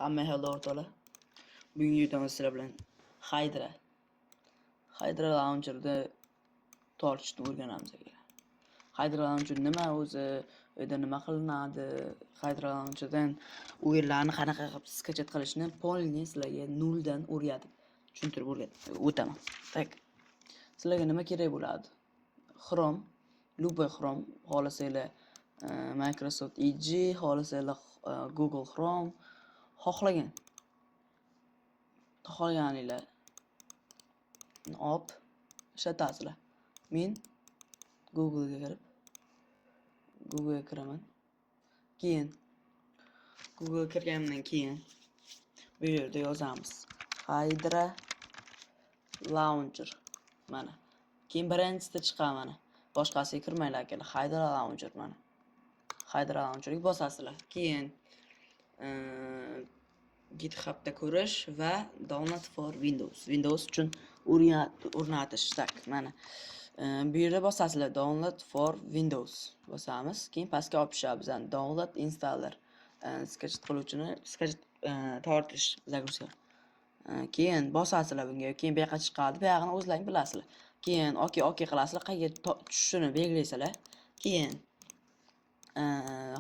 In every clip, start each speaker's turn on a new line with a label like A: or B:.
A: Hamma xalda o'rtoqlar. Bugungi videomda sizlar bilan Hydra Launcher'da tortishni o'rganamiz aka. Hydra Launcher nima o'zi, uyda nima qilinadi, Hydra Launcher'dan o'yinlarni qanaqa qilib sketch qilishni polni sizlarga noldan o'rgatib tushuntirib o'taman. Tak. Sizlarga nima kerak bo'ladi? Chrome, любой Chrome, xohlasanglar Microsoft Edge, xohlasanglar Google Chrome, xohlaganinglar ishlatasizlar. Men Google'ga kiraman. Keyin Google'ga kirganimdan keyin bu yerda yozamiz Hydra Launcher. Mana. Keyin birinchisida chiqadi mana. Boshqasiga kirmanglar akalar. Hydra Launcher mana. Hydra Launcherga bosasizlar. Keyin GitHubda ko'rish va download for Windows. Windows uchun o'rnatish tak mana. Bu yerda bosasizlar download for Windows bosamiz. Keyin pastga olib tushadi bizani download installer. Sketch qiluvchini tortish загрузка. Keyin bosasizlar bunga. Keyin bu yoqqa chiqadi. Bu yoqni o'zlaring bilasizlar. Keyin OK qilasizlar, qayerga tushishini belgilaysizlar. Keyin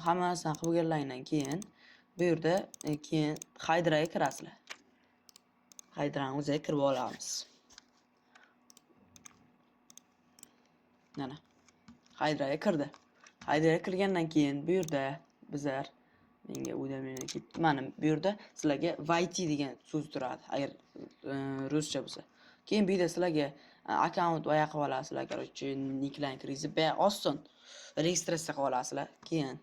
A: hammasini qilib bo'lgandan keyin bu yerda keyin Hydra'ga kirasizlar. Hydra'ning o'ziga kirib olamiz. Mana. Hydra'ga kirdi. Hydra'ga kirgandan keyin bu yerda bizlar menga o'ylamay ketdi. Mana bu yerda sizlarga YT degan so'z turadi. Agar ruscha bo'lsa. Keyin bu yerda sizlarga akkaunt va qilib olasizlar. Короче, nicklarni kirgizib, oson registratsiya qilib olasizlar. Keyin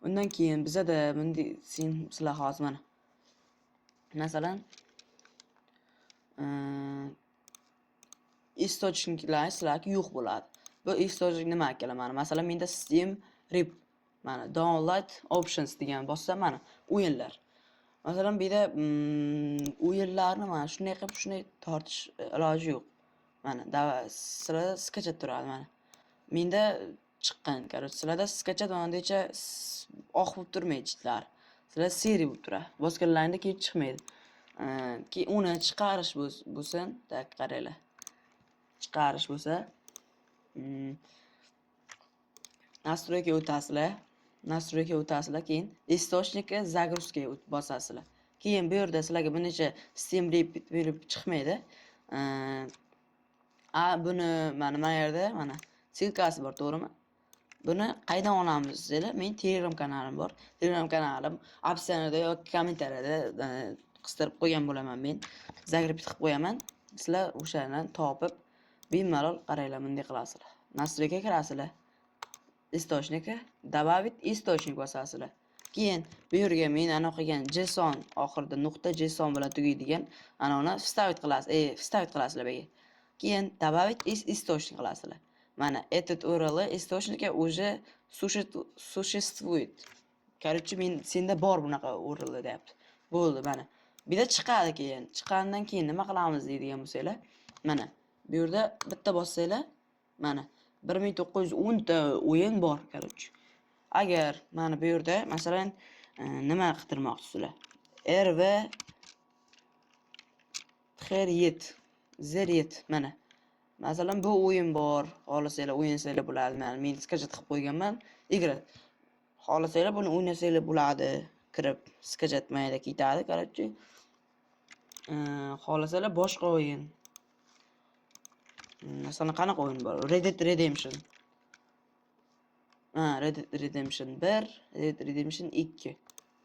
A: undan keyin bizada bunday sizlar hozir mana. Masalan, источниклар sizlarga yo'q bo'ladi. Bu источник nima akalar mana? Masalan, menda Steam Rip mana download options degan bossa mana o'yinlar. Masalan, bu yerda o'yinlarni mana shunday qilib shunday tortish iloji yo'q. Mana sizlarda sketch turadi mana. Menda chiqqan, короче, sizlarda sketch o'ndacha oq bo'lib turmaydi chitlar. Sizlar seriya bo'lib turadi. Bosganlaringda kelib chiqmaydi. Keyin uni chiqarish bo'lsin, tak qaranglar. Chiqarish bo'lsa, настройка o'tasizlar. Настройка o'tasizlar, keyin источникka загрузка bosasizlar. Keyin bu yerda sizlarga bir necha Steam Rip chiqmaydi. Buni mana yerda mana silkasi bor, to'g'rimi? Buni qaydan olamiz sizlar? Men Telegram kanalim bor. Telegram kanalim opsiyada yoki kommentariyada qistirib qo'ygan bo'laman men. Zagreb qilib qo'yaman. Sizlar o'shadan topib bemalol qaranglar, bunday qilasizlar. Настройка kirasizlar. Источника добавить источник bosasizlar. Keyin bu yerga men ana qilgan JSON oxirida nuqta JSON bilan tugaydigan ana uni вставить qilasiz. Вставить qilasizlar bu yerga. Keyin добавить источник qilasizlar. Mana этот URL источника уже существует. Короче, senda bor bunaqa URL deyapti. Bo'ldi mana. Bu yerda chiqadi keyin. Chiqqandan keyin nima qilamiz deydigan bo'lsanglar, mana bu yerda bitta bossanglar, mana 1910 ta o'yin bor, короче. Agar mana bu yerda masalan nima qidirmoqchisizlar? RV Zeryet mana. Masalan bu o'yin bor, xohlasanglar o'ynasanglar bo'ladi. Men sketch qilib qo'yganman. Игра. Xohlasanglar buni o'ynasanglar bo'ladi. Kirib sketch mayda ketadi, короче. Xohlasanglar boshqa o'yin. Masalan qanaqa o'yin bor? Red Dead Redemption. Red Dead Redemption 1, Red Dead Redemption 2.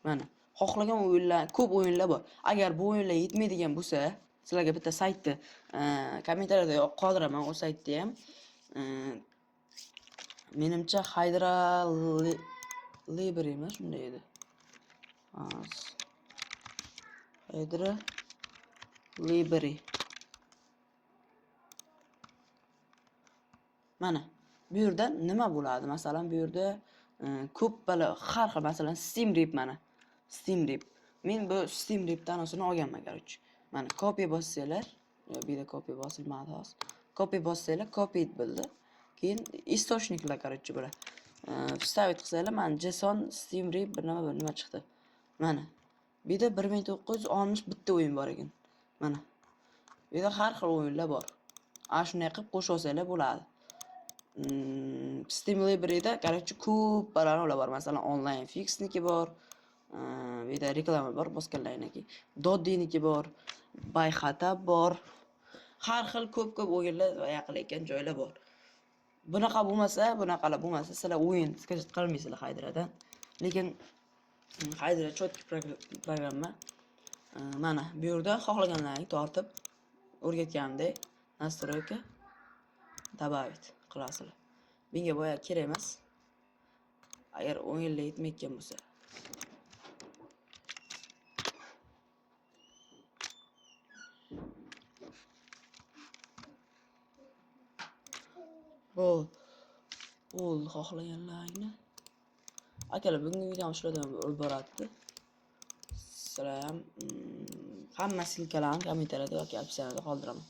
A: Mana xohlagan o'yinlar, ko'p o'yinlar bor. Agar bu o'yinlar yetmaydigan bo'lsa, sizlarga bitta saytni kommentariyada qoldiraman, o saytda ham. Menimcha Hydra Library emas, shunday edi. Hydra Library. Mana bu yerda nima bo'ladi? Masalan, bu yerda ko'p bala har xil, masalan Steam Rip mana. Steam Rip. Men bu Steam Rip tanosini olganman, короче. Mana copy bossanglar, bu yerda copy bosilmadi hozir. Copy bossanglar, copy bo'ldi. Keyin источниклар, короче, bular. Вставить qilsanglar, mana JSON Steam Rip bir nima chiqdi. Mana Bu yerda 1960 bitta o'yin bor ekan. Mana. Bu yerda har xil o'yinlar bor. Ana shunday qilib qo'shib olsanglar bo'ladi. Steam Library'da, короче, ko'p balanlar bor. Masalan, Online Fixniki bor. Bu yerda reklama bor, boshqalarniki. Dodiniki bor. Bayxata bor. Har xil ko'p o'yinlar qilayotgan joylar bor. Bunaqa bo'lmasa, sizlar o'yin qilmaysizlar Haydradan. Lekin Haydra chotki programma. Mana bu yerda xohlaganlaringizni tortib o'rgatganimdek настройка добавить qilasizlar. Menga boya kerak emas. Agar o'yinlar yetmayotgan bo'lsa. Bo'ldi xohlaganlaringni. Akalar, bugungi videom shulardan bo'lib boradi. Sizlar ham hamma silkalarni kommentariyada yoki opsiyada qoldiraman.